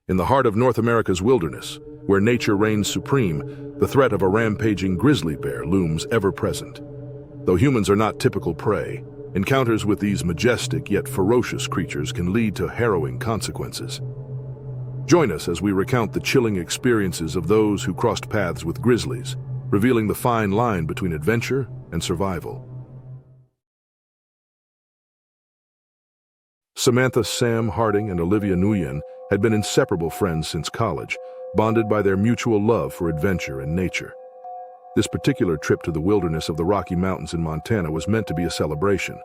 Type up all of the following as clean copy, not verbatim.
In the heart of North America's wilderness, where nature reigns supreme, the threat of a rampaging grizzly bear looms ever-present. Though humans are not typical prey, encounters with these majestic yet ferocious creatures can lead to harrowing consequences. Join us as we recount the chilling experiences of those who crossed paths with grizzlies, revealing the fine line between adventure and survival. Samantha, Sam Harding, and Olivia Nguyen had been inseparable friends since college, bonded by their mutual love for adventure and nature. This particular trip to the wilderness of the Rocky Mountains in Montana was meant to be a celebration.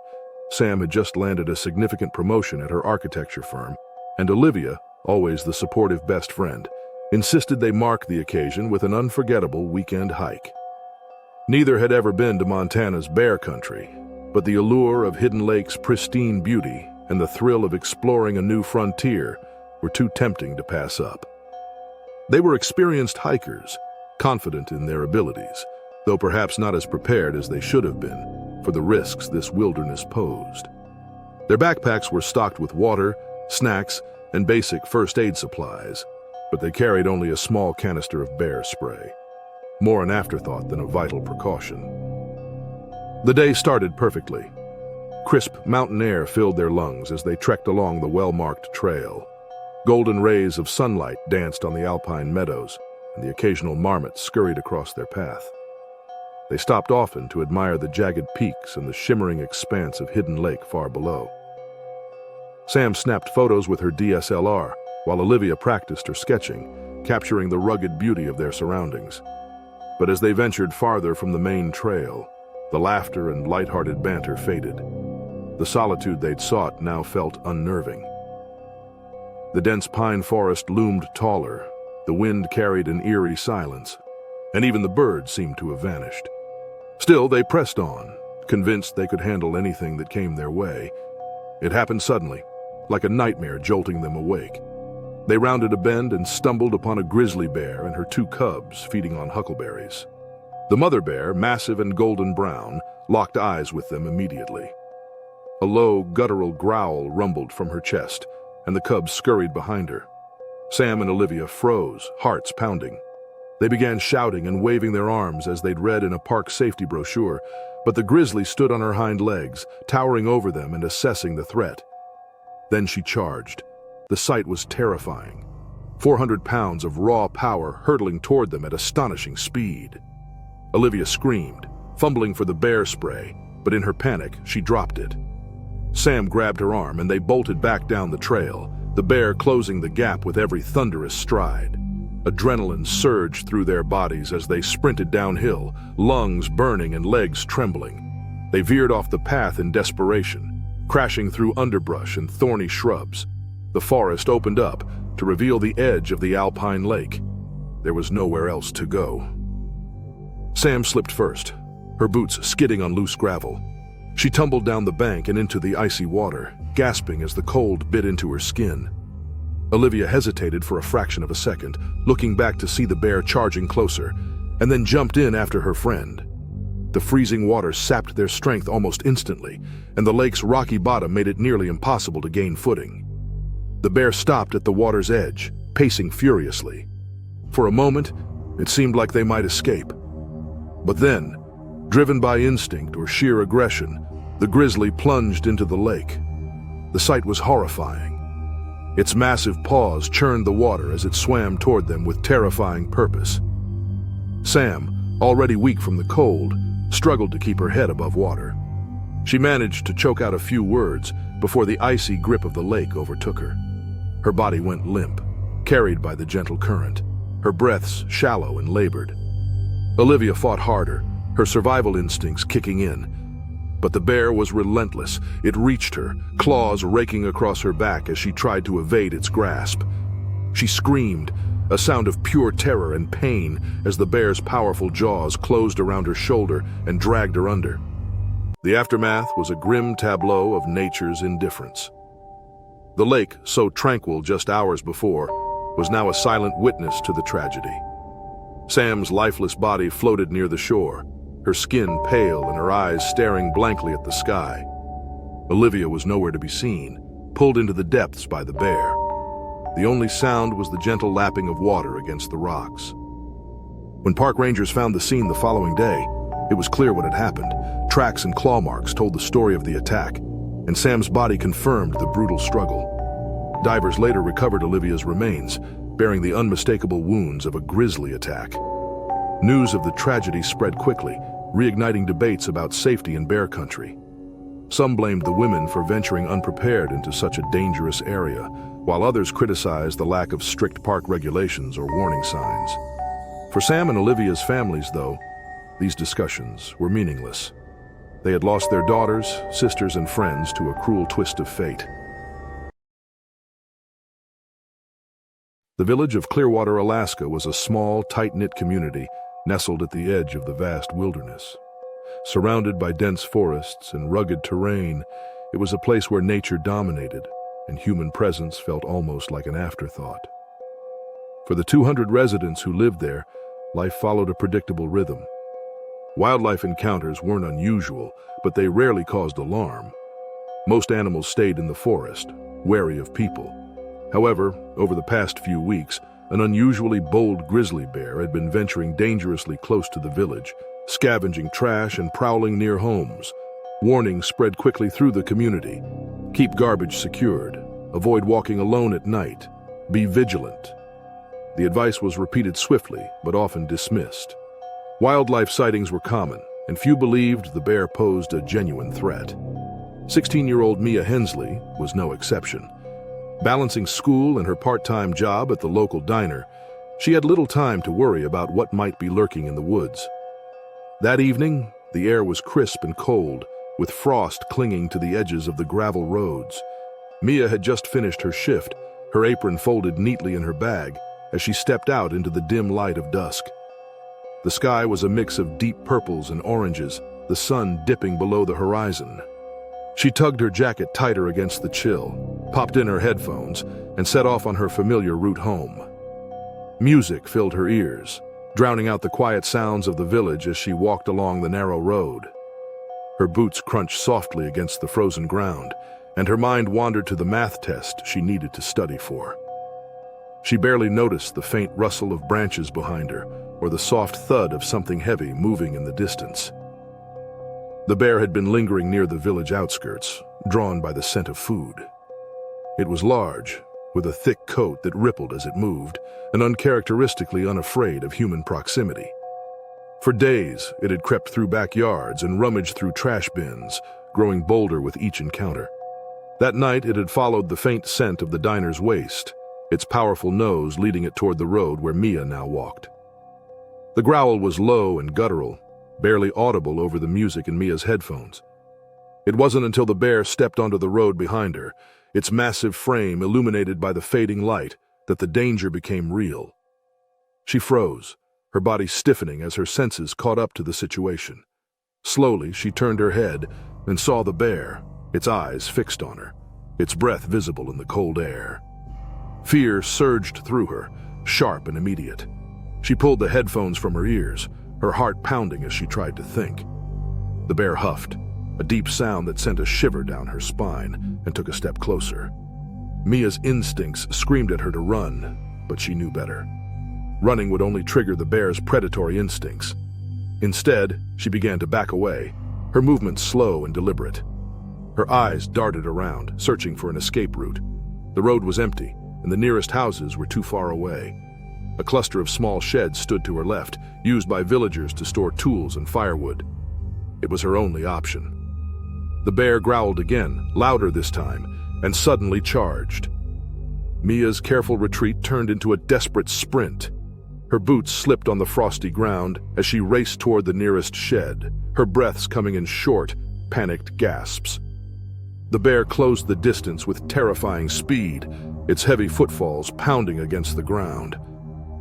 Sam had just landed a significant promotion at her architecture firm, and Olivia, always the supportive best friend, insisted they mark the occasion with an unforgettable weekend hike. Neither had ever been to Montana's bear country, but the allure of Hidden Lake's pristine beauty and the thrill of exploring a new frontier were too tempting to pass up. They were experienced hikers, confident in their abilities, though perhaps not as prepared as they should have been for the risks this wilderness posed. Their backpacks were stocked with water, snacks, and basic first aid supplies, but they carried only a small canister of bear spray, more an afterthought than a vital precaution. The day started perfectly. Crisp mountain air filled their lungs as they trekked along the well-marked trail. Golden rays of sunlight danced on the alpine meadows, and the occasional marmot scurried across their path. They stopped often to admire the jagged peaks and the shimmering expanse of Hidden Lake far below. Sam snapped photos with her DSLR, while Olivia practiced her sketching, capturing the rugged beauty of their surroundings. But as they ventured farther from the main trail, the laughter and lighthearted banter faded. The solitude they'd sought now felt unnerving. The dense pine forest loomed taller, the wind carried an eerie silence, and even the birds seemed to have vanished. Still, they pressed on, convinced they could handle anything that came their way. It happened suddenly, like a nightmare jolting them awake. They rounded a bend and stumbled upon a grizzly bear and her two cubs feeding on huckleberries. The mother bear, massive and golden brown, locked eyes with them immediately. A low, guttural growl rumbled from her chest, and the cubs scurried behind her. Sam and Olivia froze, hearts pounding. They began shouting and waving their arms as they'd read in a park safety brochure, but the grizzly stood on her hind legs, towering over them and assessing the threat. Then she charged. The sight was terrifying. 400 pounds of raw power hurtling toward them at astonishing speed. Olivia screamed, fumbling for the bear spray, but in her panic, she dropped it. Sam grabbed her arm and they bolted back down the trail, the bear closing the gap with every thunderous stride. Adrenaline surged through their bodies as they sprinted downhill, lungs burning and legs trembling. They veered off the path in desperation, crashing through underbrush and thorny shrubs. The forest opened up to reveal the edge of the alpine lake. There was nowhere else to go. Sam slipped first, her boots skidding on loose gravel. She tumbled down the bank and into the icy water, gasping as the cold bit into her skin. Olivia hesitated for a fraction of a second, looking back to see the bear charging closer, and then jumped in after her friend. The freezing water sapped their strength almost instantly, and the lake's rocky bottom made it nearly impossible to gain footing. The bear stopped at the water's edge, pacing furiously. For a moment, it seemed like they might escape. But then, driven by instinct or sheer aggression, the grizzly plunged into the lake. The sight was horrifying. Its massive paws churned the water as it swam toward them with terrifying purpose. Sam, already weak from the cold, struggled to keep her head above water. She managed to choke out a few words before the icy grip of the lake overtook her. Her body went limp, carried by the gentle current, her breaths shallow and labored. Olivia fought harder, her survival instincts kicking in. But the bear was relentless. It reached her, claws raking across her back as she tried to evade its grasp. She screamed, a sound of pure terror and pain as the bear's powerful jaws closed around her shoulder and dragged her under. The aftermath was a grim tableau of nature's indifference. The lake, so tranquil just hours before, was now a silent witness to the tragedy. Sam's lifeless body floated near the shore, her skin pale and her eyes staring blankly at the sky. Olivia was nowhere to be seen, pulled into the depths by the bear. The only sound was the gentle lapping of water against the rocks. When park rangers found the scene the following day, it was clear what had happened. Tracks and claw marks told the story of the attack, and Sam's body confirmed the brutal struggle. Divers later recovered Olivia's remains, bearing the unmistakable wounds of a grisly attack. News of the tragedy spread quickly, reigniting debates about safety in bear country. Some blamed the women for venturing unprepared into such a dangerous area, while others criticized the lack of strict park regulations or warning signs. For Sam and Olivia's families, though, these discussions were meaningless. They had lost their daughters, sisters, and friends to a cruel twist of fate. The village of Clearwater, Alaska was a small, tight-knit community nestled at the edge of the vast wilderness. Surrounded by dense forests and rugged terrain, it was a place where nature dominated, and human presence felt almost like an afterthought. For the 200 residents who lived there, life followed a predictable rhythm. Wildlife encounters weren't unusual, but they rarely caused alarm. Most animals stayed in the forest, wary of people. However, over the past few weeks, an unusually bold grizzly bear had been venturing dangerously close to the village, scavenging trash and prowling near homes. Warnings spread quickly through the community. Keep garbage secured. Avoid walking alone at night. Be vigilant. The advice was repeated swiftly, but often dismissed. Wildlife sightings were common, and few believed the bear posed a genuine threat. 16-year-old Mia Hensley was no exception. Balancing school and her part-time job at the local diner, she had little time to worry about what might be lurking in the woods. That evening, the air was crisp and cold, with frost clinging to the edges of the gravel roads. Mia had just finished her shift, her apron folded neatly in her bag, as she stepped out into the dim light of dusk. The sky was a mix of deep purples and oranges, the sun dipping below the horizon. She tugged her jacket tighter against the chill, popped in her headphones, and set off on her familiar route home. Music filled her ears, drowning out the quiet sounds of the village as she walked along the narrow road. Her boots crunched softly against the frozen ground, and her mind wandered to the math test she needed to study for. She barely noticed the faint rustle of branches behind her, or the soft thud of something heavy moving in the distance. The bear had been lingering near the village outskirts, drawn by the scent of food. It was large, with a thick coat that rippled as it moved, and uncharacteristically unafraid of human proximity. For days, it had crept through backyards and rummaged through trash bins, growing bolder with each encounter. That night, it had followed the faint scent of the diner's waste, its powerful nose leading it toward the road where Mia now walked. The growl was low and guttural, barely audible over the music in Mia's headphones. It wasn't until the bear stepped onto the road behind her, its massive frame illuminated by the fading light, that the danger became real. She froze, her body stiffening as her senses caught up to the situation. Slowly, she turned her head and saw the bear, its eyes fixed on her, its breath visible in the cold air. Fear surged through her, sharp and immediate. She pulled the headphones from her ears, her heart pounding as she tried to think. The bear huffed, a deep sound that sent a shiver down her spine, and took a step closer. Mia's instincts screamed at her to run, but she knew better. Running would only trigger the bear's predatory instincts. Instead, she began to back away, her movements slow and deliberate. Her eyes darted around, searching for an escape route. The road was empty, and the nearest houses were too far away. A cluster of small sheds stood to her left, used by villagers to store tools and firewood. It was her only option. The bear growled again, louder this time, and suddenly charged. Mia's careful retreat turned into a desperate sprint. Her boots slipped on the frosty ground as she raced toward the nearest shed, her breaths coming in short, panicked gasps. The bear closed the distance with terrifying speed, its heavy footfalls pounding against the ground.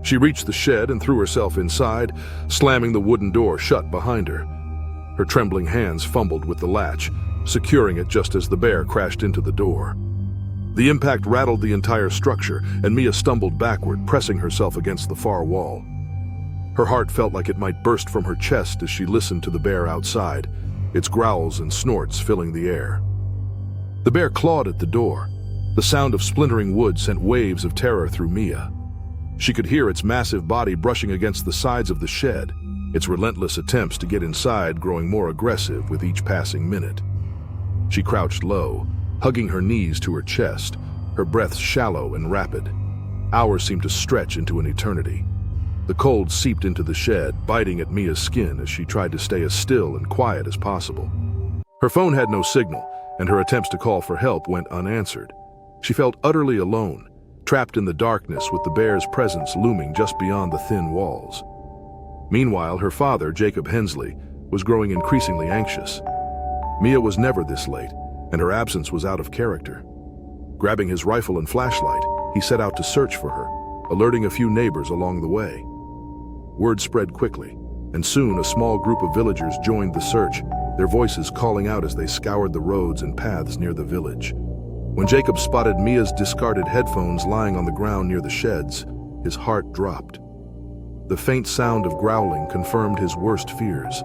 She reached the shed and threw herself inside, slamming the wooden door shut behind her. Her trembling hands fumbled with the latch, securing it just as the bear crashed into the door. The impact rattled the entire structure, and Mia stumbled backward, pressing herself against the far wall. Her heart felt like it might burst from her chest as she listened to the bear outside, its growls and snorts filling the air. The bear clawed at the door, The sound of splintering wood sent waves of terror through Mia. She could hear its massive body brushing against the sides of the shed, its relentless attempts to get inside growing more aggressive with each passing minute. She crouched low, hugging her knees to her chest, her breath shallow and rapid. Hours seemed to stretch into an eternity. The cold seeped into the shed, biting at Mia's skin as she tried to stay as still and quiet as possible. Her phone had no signal, and her attempts to call for help went unanswered. She felt utterly alone, trapped in the darkness with the bear's presence looming just beyond the thin walls. Meanwhile, her father, Jacob Hensley, was growing increasingly anxious. Mia was never this late, and her absence was out of character. Grabbing his rifle and flashlight, he set out to search for her, alerting a few neighbors along the way. Word spread quickly, and soon a small group of villagers joined the search, their voices calling out as they scoured the roads and paths near the village. When Jacob spotted Mia's discarded headphones lying on the ground near the sheds, his heart dropped. The faint sound of growling confirmed his worst fears.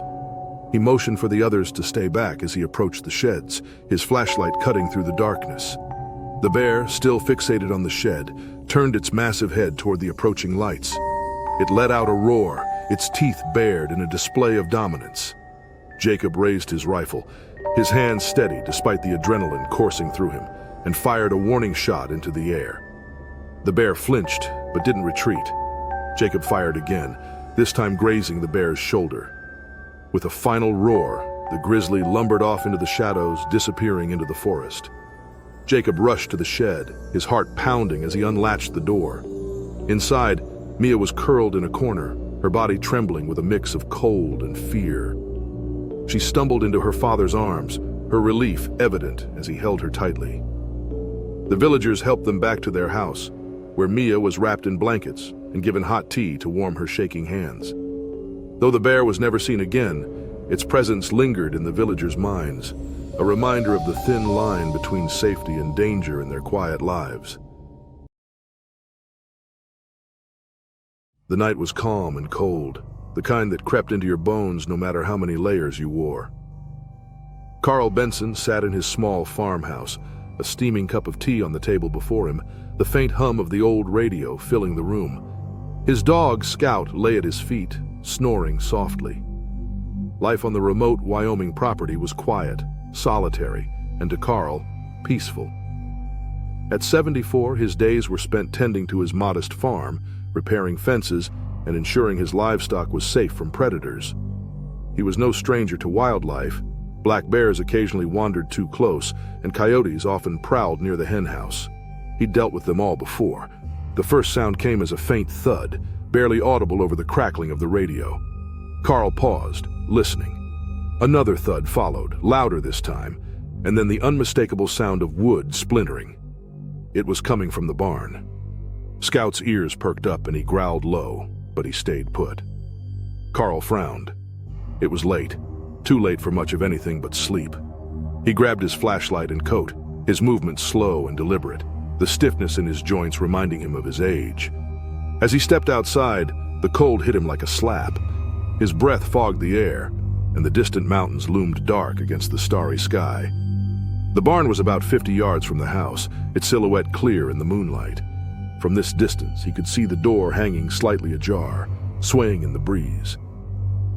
He motioned for the others to stay back as he approached the sheds, his flashlight cutting through the darkness. The bear, still fixated on the shed, turned its massive head toward the approaching lights. It let out a roar, its teeth bared in a display of dominance. Jacob raised his rifle, his hands steady despite the adrenaline coursing through him, and fired a warning shot into the air. The bear flinched, but didn't retreat. Jacob fired again, this time grazing the bear's shoulder. With a final roar, the grizzly lumbered off into the shadows, disappearing into the forest. Jacob rushed to the shed, his heart pounding as he unlatched the door. Inside, Mia was curled in a corner, her body trembling with a mix of cold and fear. She stumbled into her father's arms, her relief evident as he held her tightly. The villagers helped them back to their house, where Mia was wrapped in blankets and given hot tea to warm her shaking hands. Though the bear was never seen again, its presence lingered in the villagers' minds, a reminder of the thin line between safety and danger in their quiet lives. The night was calm and cold, the kind that crept into your bones no matter how many layers you wore. Carl Benson sat in his small farmhouse, a steaming cup of tea on the table before him, the faint hum of the old radio filling the room. His dog, Scout, lay at his feet, snoring softly. Life on the remote Wyoming property was quiet, solitary, and to Carl, peaceful. At 74, his days were spent tending to his modest farm, repairing fences, and ensuring his livestock was safe from predators. He was no stranger to wildlife. Black bears occasionally wandered too close, and coyotes often prowled near the hen house. He'd dealt with them all before. The first sound came as a faint thud, barely audible over the crackling of the radio. Carl paused, listening. Another thud followed, louder this time, and then the unmistakable sound of wood splintering. It was coming from the barn. Scout's ears perked up and he growled low, but he stayed put. Carl frowned. It was late, too late for much of anything but sleep. He grabbed his flashlight and coat, his movements slow and deliberate, the stiffness in his joints reminding him of his age. As he stepped outside, the cold hit him like a slap. His breath fogged the air, and the distant mountains loomed dark against the starry sky. The barn was about 50 yards from the house, its silhouette clear in the moonlight. From this distance, he could see the door hanging slightly ajar, swaying in the breeze.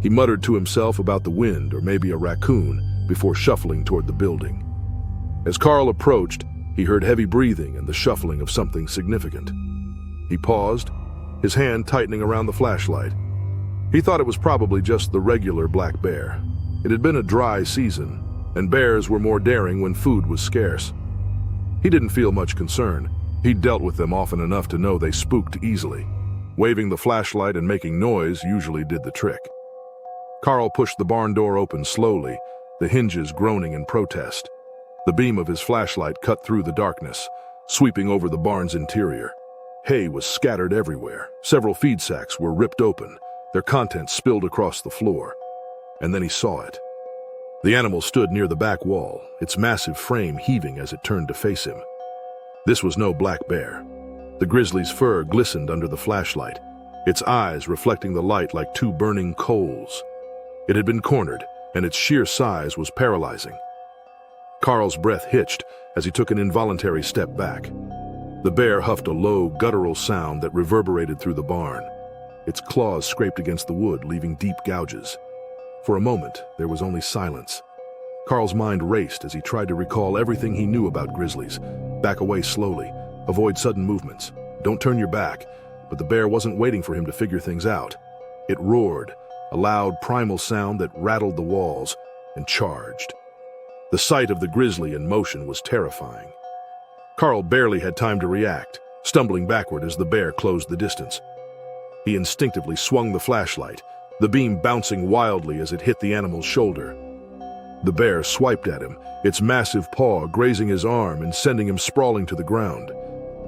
He muttered to himself about the wind or maybe a raccoon before shuffling toward the building. As Carl approached, he heard heavy breathing and the shuffling of something significant. He paused, his hand tightening around the flashlight. He thought it was probably just the regular black bear. It had been a dry season, and bears were more daring when food was scarce. He didn't feel much concern. He'd dealt with them often enough to know they spooked easily. Waving the flashlight and making noise usually did the trick. Carl pushed the barn door open slowly, the hinges groaning in protest. The beam of his flashlight cut through the darkness, sweeping over the barn's interior. Hay was scattered everywhere. Several feed sacks were ripped open, their contents spilled across the floor. And then he saw it. The animal stood near the back wall, its massive frame heaving as it turned to face him. This was no black bear. The grizzly's fur glistened under the flashlight, its eyes reflecting the light like two burning coals. It had been cornered, and its sheer size was paralyzing. Carl's breath hitched as he took an involuntary step back. The bear huffed a low, guttural sound that reverberated through the barn. Its claws scraped against the wood, leaving deep gouges. For a moment, there was only silence. Carl's mind raced as he tried to recall everything he knew about grizzlies. Back away slowly. Avoid sudden movements. Don't turn your back. But the bear wasn't waiting for him to figure things out. It roared, a loud, primal sound that rattled the walls, and charged. The sight of the grizzly in motion was terrifying. Carl barely had time to react, stumbling backward as the bear closed the distance. He instinctively swung the flashlight, the beam bouncing wildly as it hit the animal's shoulder. The bear swiped at him, its massive paw grazing his arm and sending him sprawling to the ground.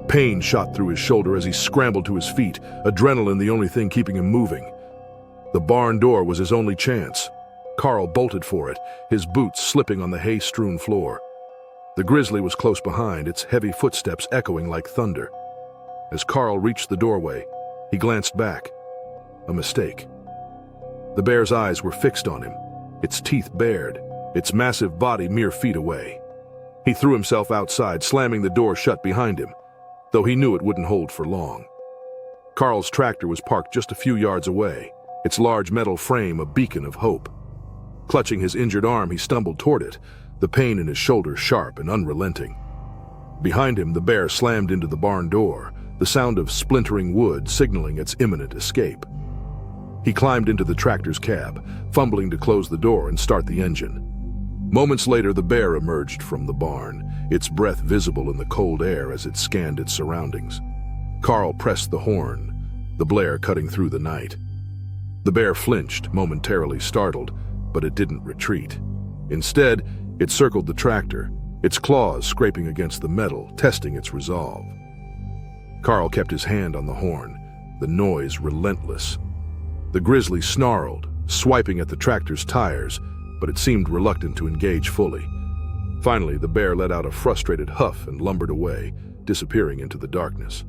Pain shot through his shoulder as he scrambled to his feet, adrenaline the only thing keeping him moving. The barn door was his only chance. Carl bolted for it, his boots slipping on the hay-strewn floor. The grizzly was close behind, its heavy footsteps echoing like thunder. As Carl reached the doorway, he glanced back. A mistake. The bear's eyes were fixed on him, its teeth bared, its massive body mere feet away. He threw himself outside, slamming the door shut behind him, though he knew it wouldn't hold for long. Carl's tractor was parked just a few yards away, its large metal frame a beacon of hope. Clutching his injured arm, he stumbled toward it, the pain in his shoulder sharp and unrelenting. Behind him, the bear slammed into the barn door, the sound of splintering wood signaling its imminent escape. He climbed into the tractor's cab, fumbling to close the door and start the engine. Moments later, the bear emerged from the barn, its breath visible in the cold air as it scanned its surroundings. Carl pressed the horn, the blare cutting through the night. The bear flinched, momentarily startled, but it didn't retreat. Instead, it circled the tractor, its claws scraping against the metal, testing its resolve. Carl kept his hand on the horn, the noise relentless. The grizzly snarled, swiping at the tractor's tires, but it seemed reluctant to engage fully. Finally, the bear let out a frustrated huff and lumbered away, disappearing into the darkness.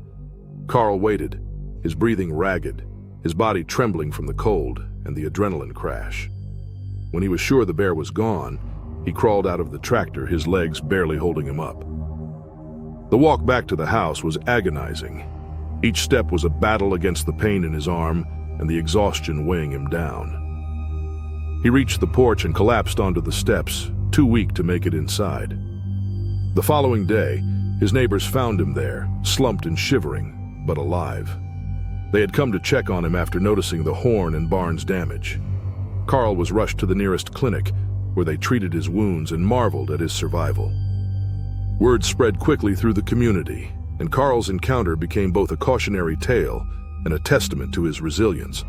Carl waited, his breathing ragged, his body trembling from the cold and the adrenaline crash. When he was sure the bear was gone, he crawled out of the tractor, his legs barely holding him up. The walk back to the house was agonizing. Each step was a battle against the pain in his arm and the exhaustion weighing him down. He reached the porch and collapsed onto the steps, too weak to make it inside. The following day, his neighbors found him there, slumped and shivering, but alive. They had come to check on him after noticing the horn and barn's damage. Carl was rushed to the nearest clinic, where they treated his wounds and marveled at his survival. Word spread quickly through the community, and Carl's encounter became both a cautionary tale and a testament to his resilience.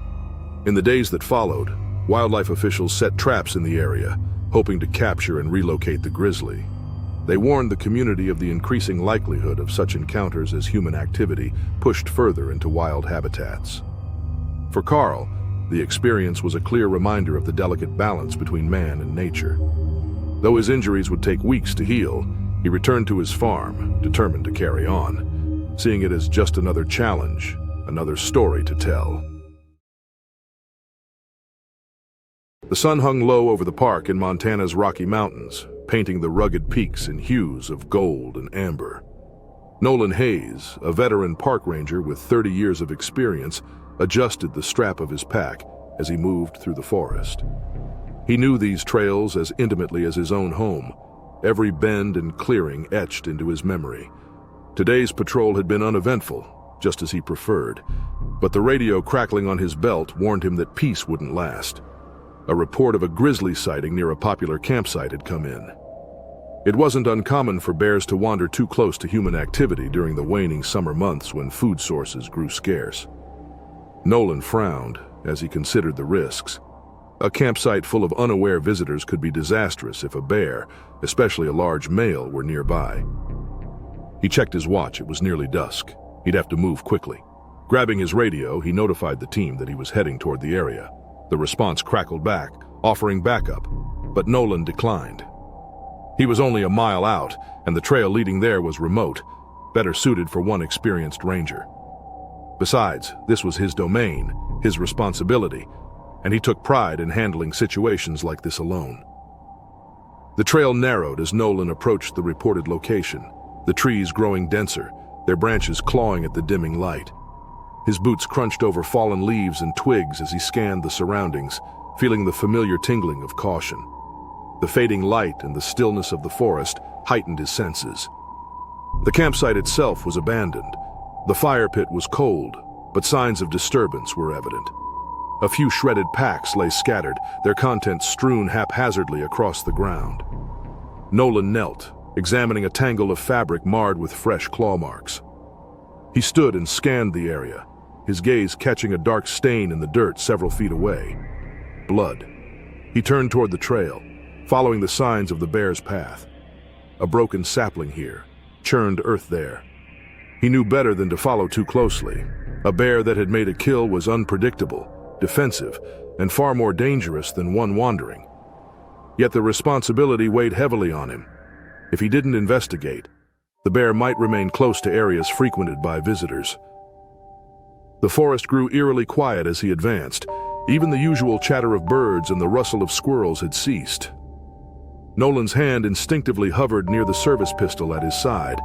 In the days that followed, wildlife officials set traps in the area, hoping to capture and relocate the grizzly. They warned the community of the increasing likelihood of such encounters as human activity pushed further into wild habitats. For Carl, the experience was a clear reminder of the delicate balance between man and nature. Though his injuries would take weeks to heal, he returned to his farm, determined to carry on, seeing it as just another challenge, another story to tell. The sun hung low over the park in Montana's Rocky Mountains, painting the rugged peaks in hues of gold and amber. Nolan Hayes, a veteran park ranger with 30 years of experience, adjusted the strap of his pack as he moved through the forest. He knew these trails as intimately as his own home, every bend and clearing etched into his memory. Today's patrol had been uneventful, just as he preferred, but the radio crackling on his belt warned him that peace wouldn't last. A report of a grizzly sighting near a popular campsite had come in. It wasn't uncommon for bears to wander too close to human activity during the waning summer months when food sources grew scarce. Nolan frowned as he considered the risks. A campsite full of unaware visitors could be disastrous if a bear, especially a large male, were nearby. He checked his watch. It was nearly dusk. He'd have to move quickly. Grabbing his radio, he notified the team that he was heading toward the area. The response crackled back, offering backup, but Nolan declined. He was only a mile out, and the trail leading there was remote, better suited for one experienced ranger. Besides, this was his domain, his responsibility, and he took pride in handling situations like this alone. The trail narrowed as Nolan approached the reported location, the trees growing denser, their branches clawing at the dimming light. His boots crunched over fallen leaves and twigs as he scanned the surroundings, feeling the familiar tingling of caution. The fading light and the stillness of the forest heightened his senses. The campsite itself was abandoned. The fire pit was cold, but signs of disturbance were evident. A few shredded packs lay scattered, their contents strewn haphazardly across the ground. Nolan knelt, examining a tangle of fabric marred with fresh claw marks. He stood and scanned the area, his gaze catching a dark stain in the dirt several feet away. Blood. He turned toward the trail, following the signs of the bear's path. A broken sapling here, churned earth there. He knew better than to follow too closely. A bear that had made a kill was unpredictable, defensive, and far more dangerous than one wandering. Yet the responsibility weighed heavily on him. If he didn't investigate, the bear might remain close to areas frequented by visitors. The forest grew eerily quiet as he advanced. Even the usual chatter of birds and the rustle of squirrels had ceased. Nolan's hand instinctively hovered near the service pistol at his side.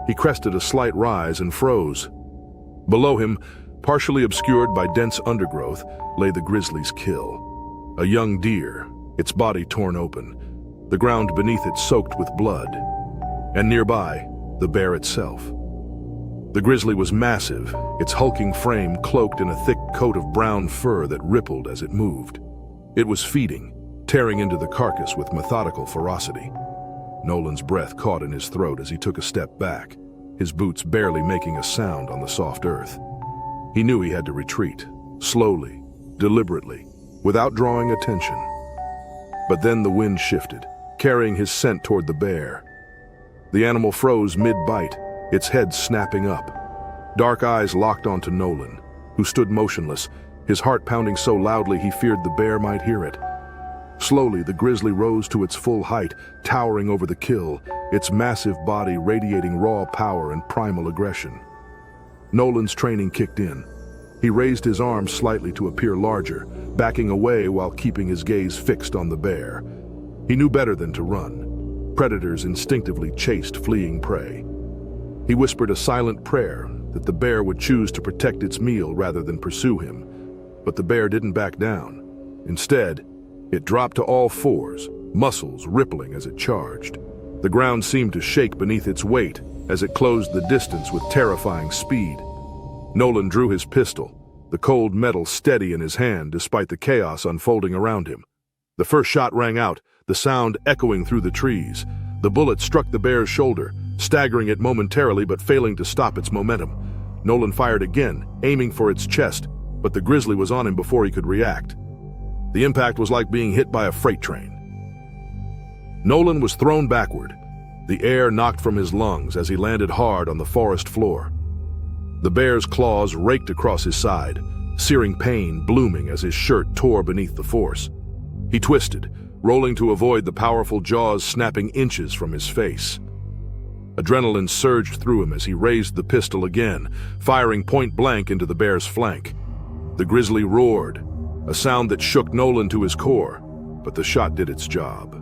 He crested a slight rise and froze. Below him, partially obscured by dense undergrowth, lay the grizzly's kill. A young deer, its body torn open, the ground beneath it soaked with blood. And nearby, the bear itself. The grizzly was massive, its hulking frame cloaked in a thick coat of brown fur that rippled as it moved. It was feeding, tearing into the carcass with methodical ferocity. Nolan's breath caught in his throat as he took a step back, his boots barely making a sound on the soft earth. He knew he had to retreat, slowly, deliberately, without drawing attention. But then the wind shifted, carrying his scent toward the bear. The animal froze mid-bite, its head snapping up. Dark eyes locked onto Nolan, who stood motionless, his heart pounding so loudly he feared the bear might hear it. Slowly, the grizzly rose to its full height, towering over the kill, its massive body radiating raw power and primal aggression. Nolan's training kicked in. He raised his arms slightly to appear larger, backing away while keeping his gaze fixed on the bear. He knew better than to run. Predators instinctively chased fleeing prey. He whispered a silent prayer that the bear would choose to protect its meal rather than pursue him. But the bear didn't back down. Instead, it dropped to all fours, muscles rippling as it charged. The ground seemed to shake beneath its weight as it closed the distance with terrifying speed. Nolan drew his pistol, the cold metal steady in his hand despite the chaos unfolding around him. The first shot rang out, the sound echoing through the trees. The bullet struck the bear's shoulder, staggering it momentarily but failing to stop its momentum. Nolan fired again, aiming for its chest, but the grizzly was on him before he could react. The impact was like being hit by a freight train. Nolan was thrown backward, the air knocked from his lungs as he landed hard on the forest floor. The bear's claws raked across his side, searing pain blooming as his shirt tore beneath the force. He twisted, rolling to avoid the powerful jaws snapping inches from his face. Adrenaline surged through him as he raised the pistol again, firing point blank into the bear's flank. The grizzly roared, a sound that shook Nolan to his core, but the shot did its job.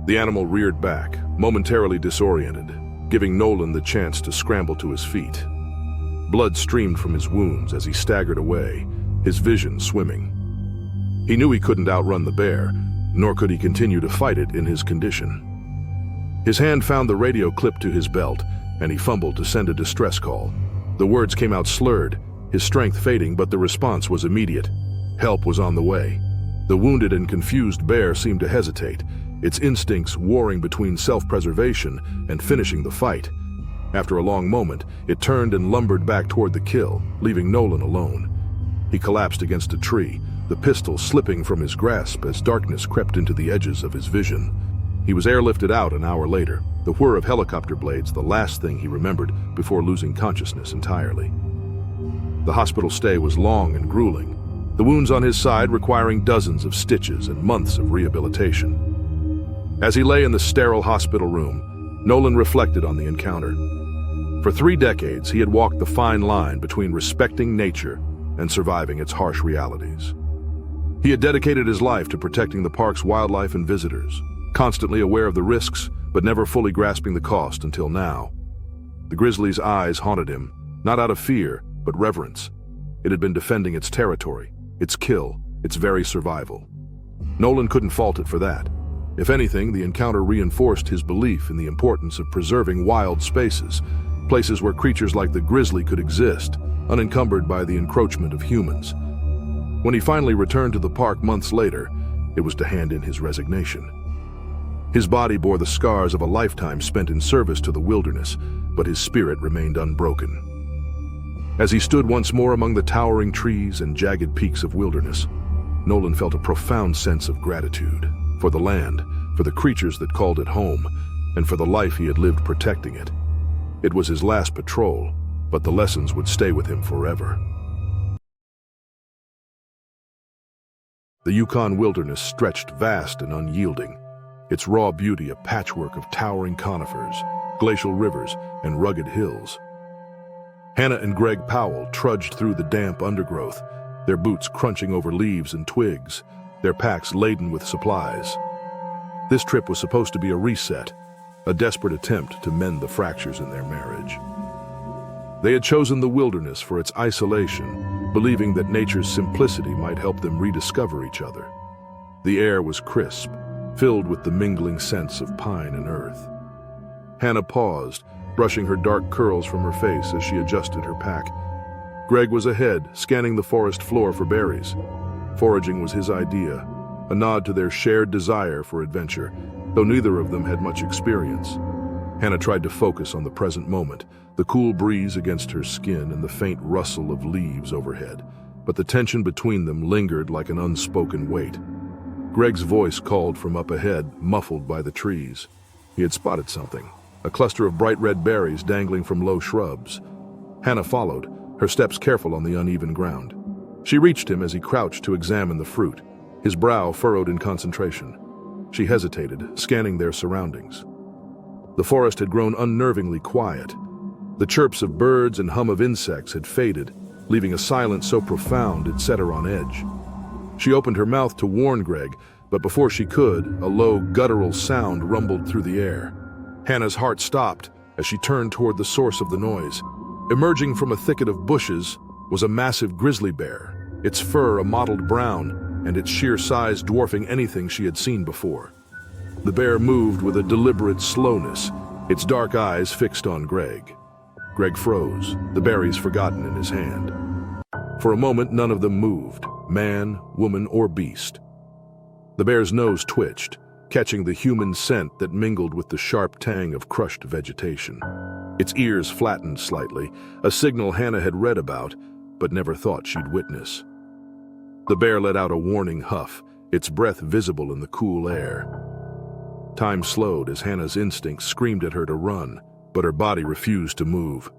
The animal reared back, momentarily disoriented, giving Nolan the chance to scramble to his feet. Blood streamed from his wounds as he staggered away, his vision swimming. He knew he couldn't outrun the bear, nor could he continue to fight it in his condition. His hand found the radio clipped to his belt, and he fumbled to send a distress call. The words came out slurred, his strength fading, but the response was immediate. Help was on the way. The wounded and confused bear seemed to hesitate, its instincts warring between self-preservation and finishing the fight. After a long moment, it turned and lumbered back toward the kill, leaving Nolan alone. He collapsed against a tree, the pistol slipping from his grasp as darkness crept into the edges of his vision. He was airlifted out an hour later, the whir of helicopter blades the last thing he remembered before losing consciousness entirely. The hospital stay was long and grueling, the wounds on his side requiring dozens of stitches and months of rehabilitation. As he lay in the sterile hospital room, Nolan reflected on the encounter. For 3 decades, he had walked the fine line between respecting nature and surviving its harsh realities. He had dedicated his life to protecting the park's wildlife and visitors, constantly aware of the risks, but never fully grasping the cost until now. The grizzly's eyes haunted him, not out of fear, but reverence. It had been defending its territory, its kill, its very survival. Nolan couldn't fault it for that. If anything, the encounter reinforced his belief in the importance of preserving wild spaces, places where creatures like the grizzly could exist, unencumbered by the encroachment of humans. When he finally returned to the park months later, it was to hand in his resignation. His body bore the scars of a lifetime spent in service to the wilderness, but his spirit remained unbroken. As he stood once more among the towering trees and jagged peaks of wilderness, Nolan felt a profound sense of gratitude for the land, for the creatures that called it home, and for the life he had lived protecting it. It was his last patrol, but the lessons would stay with him forever. The Yukon wilderness stretched vast and unyielding, its raw beauty a patchwork of towering conifers, glacial rivers, and rugged hills. Hannah and Greg Powell trudged through the damp undergrowth, their boots crunching over leaves and twigs, their packs laden with supplies. This trip was supposed to be a reset, a desperate attempt to mend the fractures in their marriage. They had chosen the wilderness for its isolation, believing that nature's simplicity might help them rediscover each other. The air was crisp, filled with the mingling scents of pine and earth. Hannah paused, brushing her dark curls from her face as she adjusted her pack. Greg was ahead, scanning the forest floor for berries. Foraging was his idea, a nod to their shared desire for adventure, though neither of them had much experience. Hannah tried to focus on the present moment, the cool breeze against her skin and the faint rustle of leaves overhead, but the tension between them lingered like an unspoken weight. Greg's voice called from up ahead, muffled by the trees. He had spotted something, a cluster of bright red berries dangling from low shrubs. Hannah followed, her steps careful on the uneven ground. She reached him as he crouched to examine the fruit, his brow furrowed in concentration. She hesitated, scanning their surroundings. The forest had grown unnervingly quiet. The chirps of birds and hum of insects had faded, leaving a silence so profound it set her on edge. She opened her mouth to warn Greg, but before she could, a low, guttural sound rumbled through the air. Hannah's heart stopped as she turned toward the source of the noise. Emerging from a thicket of bushes was a massive grizzly bear, its fur a mottled brown and its sheer size dwarfing anything she had seen before. The bear moved with a deliberate slowness, its dark eyes fixed on Greg. Greg froze, the berries forgotten in his hand. For a moment, none of them moved, man, woman, or beast. The bear's nose twitched, catching the human scent that mingled with the sharp tang of crushed vegetation. Its ears flattened slightly, a signal Hannah had read about, but never thought she'd witness. The bear let out a warning huff, its breath visible in the cool air. Time slowed as Hannah's instincts screamed at her to run, but her body refused to move.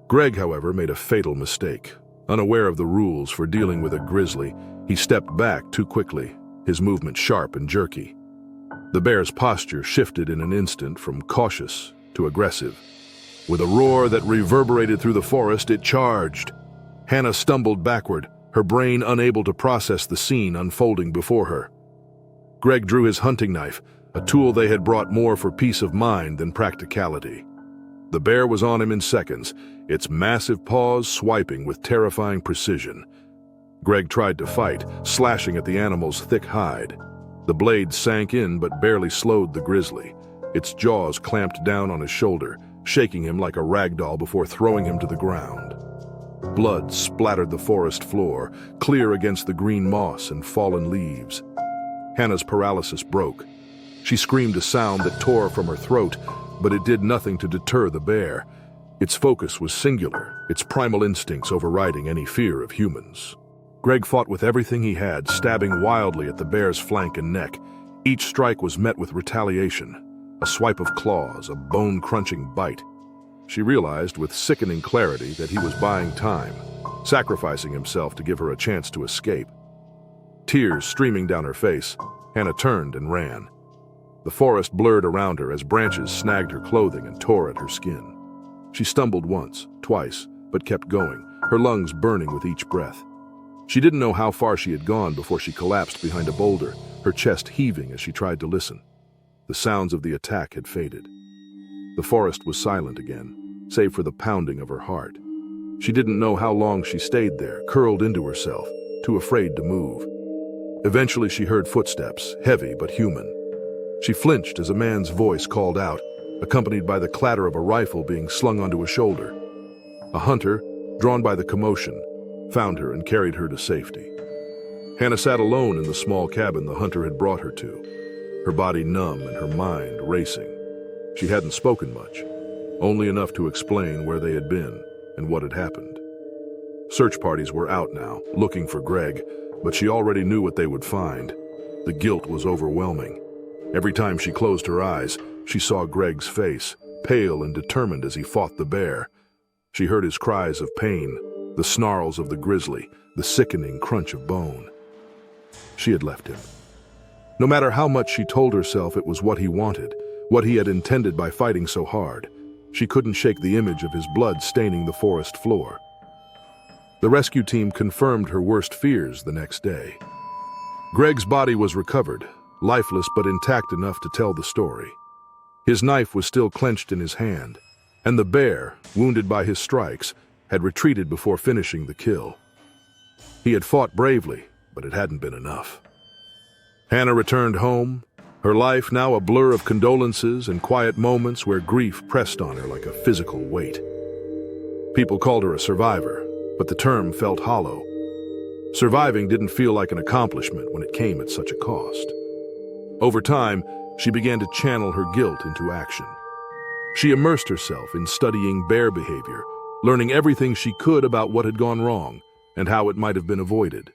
Greg, however, made a fatal mistake. Unaware of the rules for dealing with a grizzly, he stepped back too quickly, his movement sharp and jerky. The bear's posture shifted in an instant from cautious to aggressive. With a roar that reverberated through the forest, it charged. Hannah stumbled backward, her brain unable to process the scene unfolding before her. Greg drew his hunting knife, a tool they had brought more for peace of mind than practicality. The bear was on him in seconds, its massive paws swiping with terrifying precision. Greg tried to fight, slashing at the animal's thick hide. The blade sank in but barely slowed the grizzly. Its jaws clamped down on his shoulder, shaking him like a rag doll before throwing him to the ground. Blood splattered the forest floor, clear against the green moss and fallen leaves. Hannah's paralysis broke. She screamed a sound that tore from her throat, but it did nothing to deter the bear. Its focus was singular, its primal instincts overriding any fear of humans. Greg fought with everything he had, stabbing wildly at the bear's flank and neck. Each strike was met with retaliation, a swipe of claws, a bone-crunching bite. She realized with sickening clarity that he was buying time, sacrificing himself to give her a chance to escape. Tears streaming down her face, Hannah turned and ran. The forest blurred around her as branches snagged her clothing and tore at her skin. She stumbled once, twice, but kept going, her lungs burning with each breath. She didn't know how far she had gone before she collapsed behind a boulder, her chest heaving as she tried to listen. The sounds of the attack had faded. The forest was silent again, save for the pounding of her heart. She didn't know how long she stayed there, curled into herself, too afraid to move. Eventually she heard footsteps, heavy but human. She flinched as a man's voice called out, accompanied by the clatter of a rifle being slung onto a shoulder. A hunter, drawn by the commotion, found her and carried her to safety. Hannah sat alone in the small cabin the hunter had brought her to, her body numb and her mind racing. She hadn't spoken much, only enough to explain where they had been and what had happened. Search parties were out now, looking for Greg, but she already knew what they would find. The guilt was overwhelming. Every time she closed her eyes, she saw Greg's face, pale and determined as he fought the bear. She heard his cries of pain, the snarls of the grizzly, the sickening crunch of bone. She had left him. No matter how much she told herself it was what he wanted, what he had intended by fighting so hard, she couldn't shake the image of his blood staining the forest floor. The rescue team confirmed her worst fears the next day. Greg's body was recovered, lifeless but intact enough to tell the story. His knife was still clenched in his hand, and the bear, wounded by his strikes, had retreated before finishing the kill. He had fought bravely, but it hadn't been enough. Hannah returned home, her life now a blur of condolences and quiet moments where grief pressed on her like a physical weight. People called her a survivor, but the term felt hollow. Surviving didn't feel like an accomplishment when it came at such a cost. Over time, she began to channel her guilt into action. She immersed herself in studying bear behavior, learning everything she could about what had gone wrong and how it might have been avoided.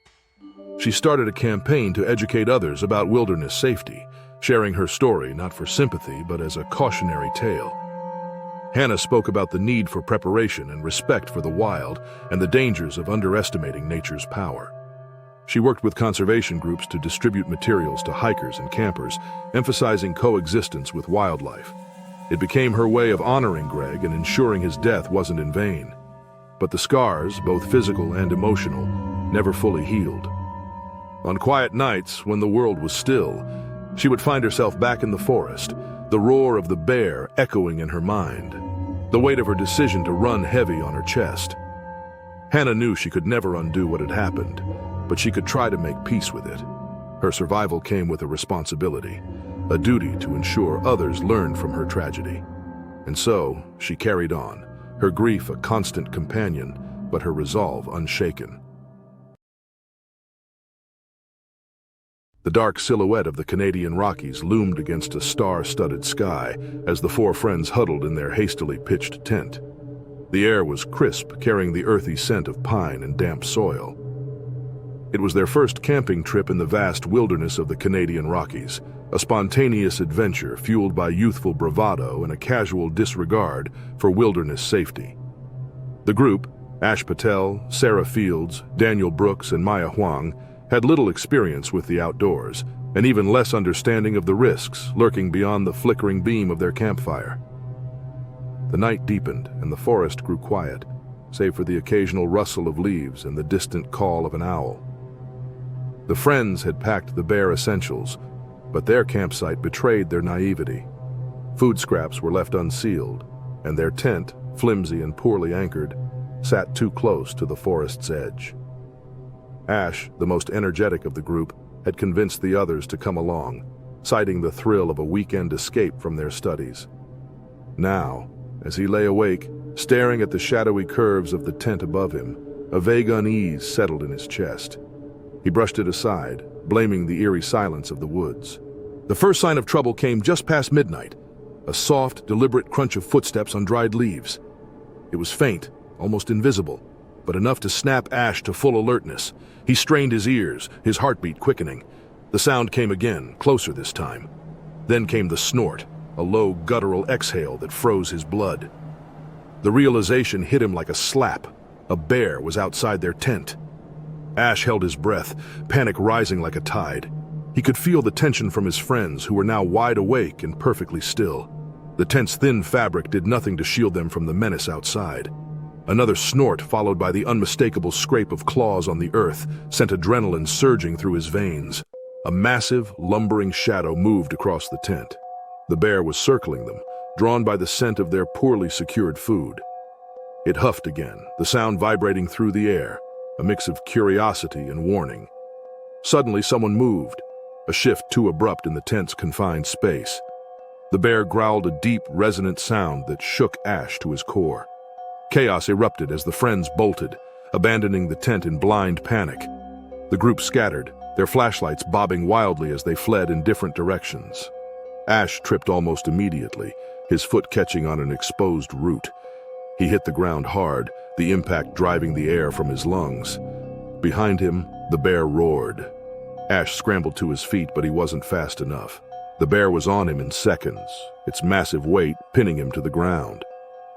She started a campaign to educate others about wilderness safety, sharing her story not for sympathy but as a cautionary tale. Hannah spoke about the need for preparation and respect for the wild and the dangers of underestimating nature's power. She worked with conservation groups to distribute materials to hikers and campers, emphasizing coexistence with wildlife. It became her way of honoring Greg and ensuring his death wasn't in vain. But the scars, both physical and emotional, never fully healed. On quiet nights, when the world was still, she would find herself back in the forest, the roar of the bear echoing in her mind, the weight of her decision to run heavy on her chest. Hannah knew she could never undo what had happened, but she could try to make peace with it. Her survival came with a responsibility, a duty to ensure others learned from her tragedy. And so, she carried on, her grief a constant companion, but her resolve unshaken. The dark silhouette of the Canadian Rockies loomed against a star-studded sky as the four friends huddled in their hastily pitched tent. The air was crisp, carrying the earthy scent of pine and damp soil. It was their first camping trip in the vast wilderness of the Canadian Rockies, a spontaneous adventure fueled by youthful bravado and a casual disregard for wilderness safety. The group, Ash Patel, Sarah Fields, Daniel Brooks, and Maya Huang, had little experience with the outdoors, and even less understanding of the risks lurking beyond the flickering beam of their campfire. The night deepened, and the forest grew quiet, save for the occasional rustle of leaves and the distant call of an owl. The friends had packed the bare essentials, but their campsite betrayed their naivety. Food scraps were left unsealed, and their tent, flimsy and poorly anchored, sat too close to the forest's edge. Ash, the most energetic of the group, had convinced the others to come along, citing the thrill of a weekend escape from their studies. Now, as he lay awake, staring at the shadowy curves of the tent above him, a vague unease settled in his chest. He brushed it aside, blaming the eerie silence of the woods. The first sign of trouble came just past midnight, a soft, deliberate crunch of footsteps on dried leaves. It was faint, almost invisible, but enough to snap Ash to full alertness. He strained his ears, his heartbeat quickening. The sound came again, closer this time. Then came the snort, a low, guttural exhale that froze his blood. The realization hit him like a slap. A bear was outside their tent. Ash held his breath, panic rising like a tide. He could feel the tension from his friends, who were now wide awake and perfectly still. The tent's thin fabric did nothing to shield them from the menace outside. Another snort, followed by the unmistakable scrape of claws on the earth, sent adrenaline surging through his veins. A massive, lumbering shadow moved across the tent. The bear was circling them, drawn by the scent of their poorly secured food. It huffed again, the sound vibrating through the air, a mix of curiosity and warning. Suddenly, someone moved, a shift too abrupt in the tent's confined space. The bear growled a deep, resonant sound that shook Ash to his core. Chaos erupted as the friends bolted, abandoning the tent in blind panic. The group scattered, their flashlights bobbing wildly as they fled in different directions. Ash tripped almost immediately, his foot catching on an exposed root. He hit the ground hard, the impact driving the air from his lungs. Behind him, the bear roared. Ash scrambled to his feet, but he wasn't fast enough. The bear was on him in seconds, its massive weight pinning him to the ground.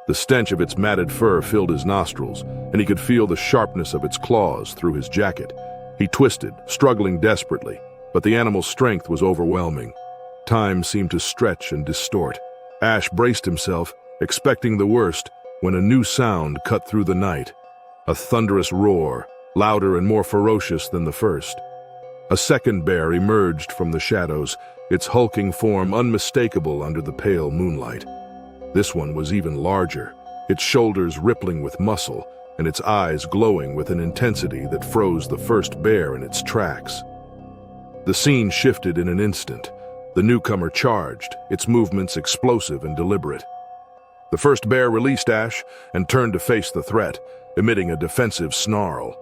The stench of its matted fur filled his nostrils, and he could feel the sharpness of its claws through his jacket. He twisted, struggling desperately, but the animal's strength was overwhelming. Time seemed to stretch and distort. Ash braced himself, expecting the worst, when a new sound cut through the night. A thunderous roar, louder and more ferocious than the first. A second bear emerged from the shadows, its hulking form unmistakable under the pale moonlight. This one was even larger, its shoulders rippling with muscle, and its eyes glowing with an intensity that froze the first bear in its tracks. The scene shifted in an instant. The newcomer charged, its movements explosive and deliberate. The first bear released Ash and turned to face the threat, emitting a defensive snarl.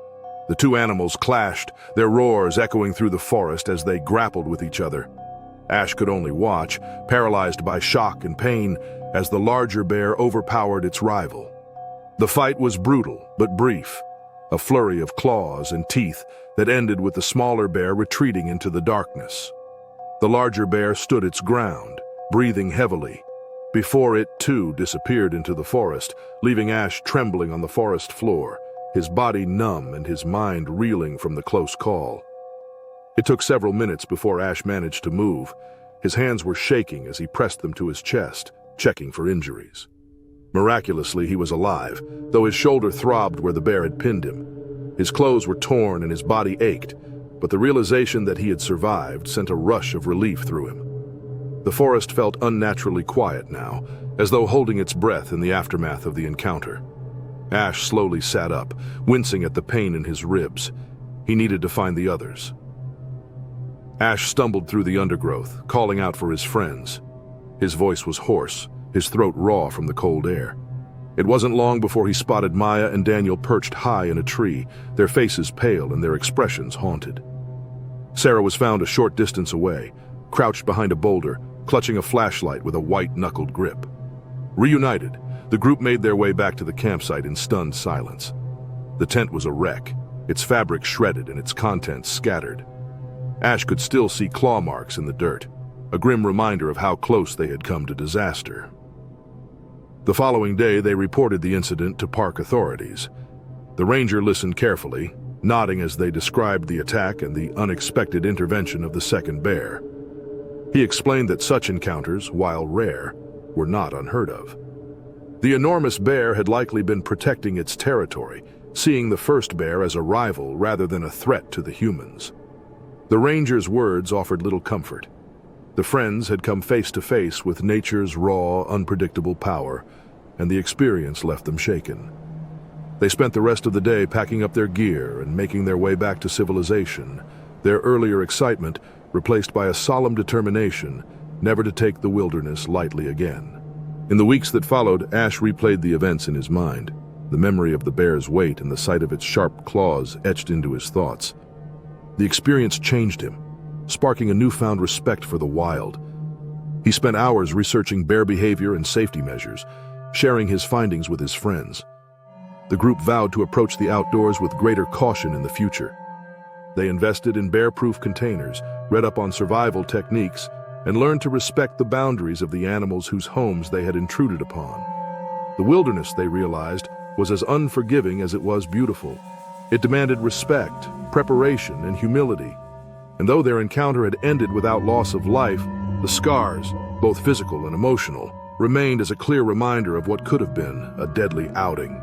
The two animals clashed, their roars echoing through the forest as they grappled with each other. Ash could only watch, paralyzed by shock and pain, as the larger bear overpowered its rival. The fight was brutal but brief, a flurry of claws and teeth that ended with the smaller bear retreating into the darkness. The larger bear stood its ground, breathing heavily, before it too disappeared into the forest, leaving Ash trembling on the forest floor, his body numb and his mind reeling from the close call. It took several minutes before Ash managed to move. His hands were shaking as he pressed them to his chest, checking for injuries. Miraculously, he was alive, though his shoulder throbbed where the bear had pinned him. His clothes were torn and his body ached, but the realization that he had survived sent a rush of relief through him. The forest felt unnaturally quiet now, as though holding its breath in the aftermath of the encounter. Ash slowly sat up, wincing at the pain in his ribs. He needed to find the others. Ash stumbled through the undergrowth, calling out for his friends. His voice was hoarse, his throat raw from the cold air. It wasn't long before he spotted Maya and Daniel perched high in a tree, their faces pale and their expressions haunted. Sarah was found a short distance away, crouched behind a boulder, clutching a flashlight with a white-knuckled grip. Reunited, the group made their way back to the campsite in stunned silence. The tent was a wreck, its fabric shredded and its contents scattered. Ash could still see claw marks in the dirt, a grim reminder of how close they had come to disaster. The following day, they reported the incident to park authorities. The ranger listened carefully, nodding as they described the attack and the unexpected intervention of the second bear. He explained that such encounters, while rare, were not unheard of. The enormous bear had likely been protecting its territory, seeing the first bear as a rival rather than a threat to the humans. The ranger's words offered little comfort. The friends had come face to face with nature's raw, unpredictable power, and the experience left them shaken. They spent the rest of the day packing up their gear and making their way back to civilization, their earlier excitement replaced by a solemn determination never to take the wilderness lightly again. In the weeks that followed, Ash replayed the events in his mind, the memory of the bear's weight and the sight of its sharp claws etched into his thoughts. The experience changed him, sparking a newfound respect for the wild. He spent hours researching bear behavior and safety measures, sharing his findings with his friends. The group vowed to approach the outdoors with greater caution in the future. They invested in bear-proof containers, read up on survival techniques, and learned to respect the boundaries of the animals whose homes they had intruded upon. The wilderness, they realized, was as unforgiving as it was beautiful. It demanded respect, preparation, and humility. And though their encounter had ended without loss of life, the scars, both physical and emotional, remained as a clear reminder of what could have been a deadly outing.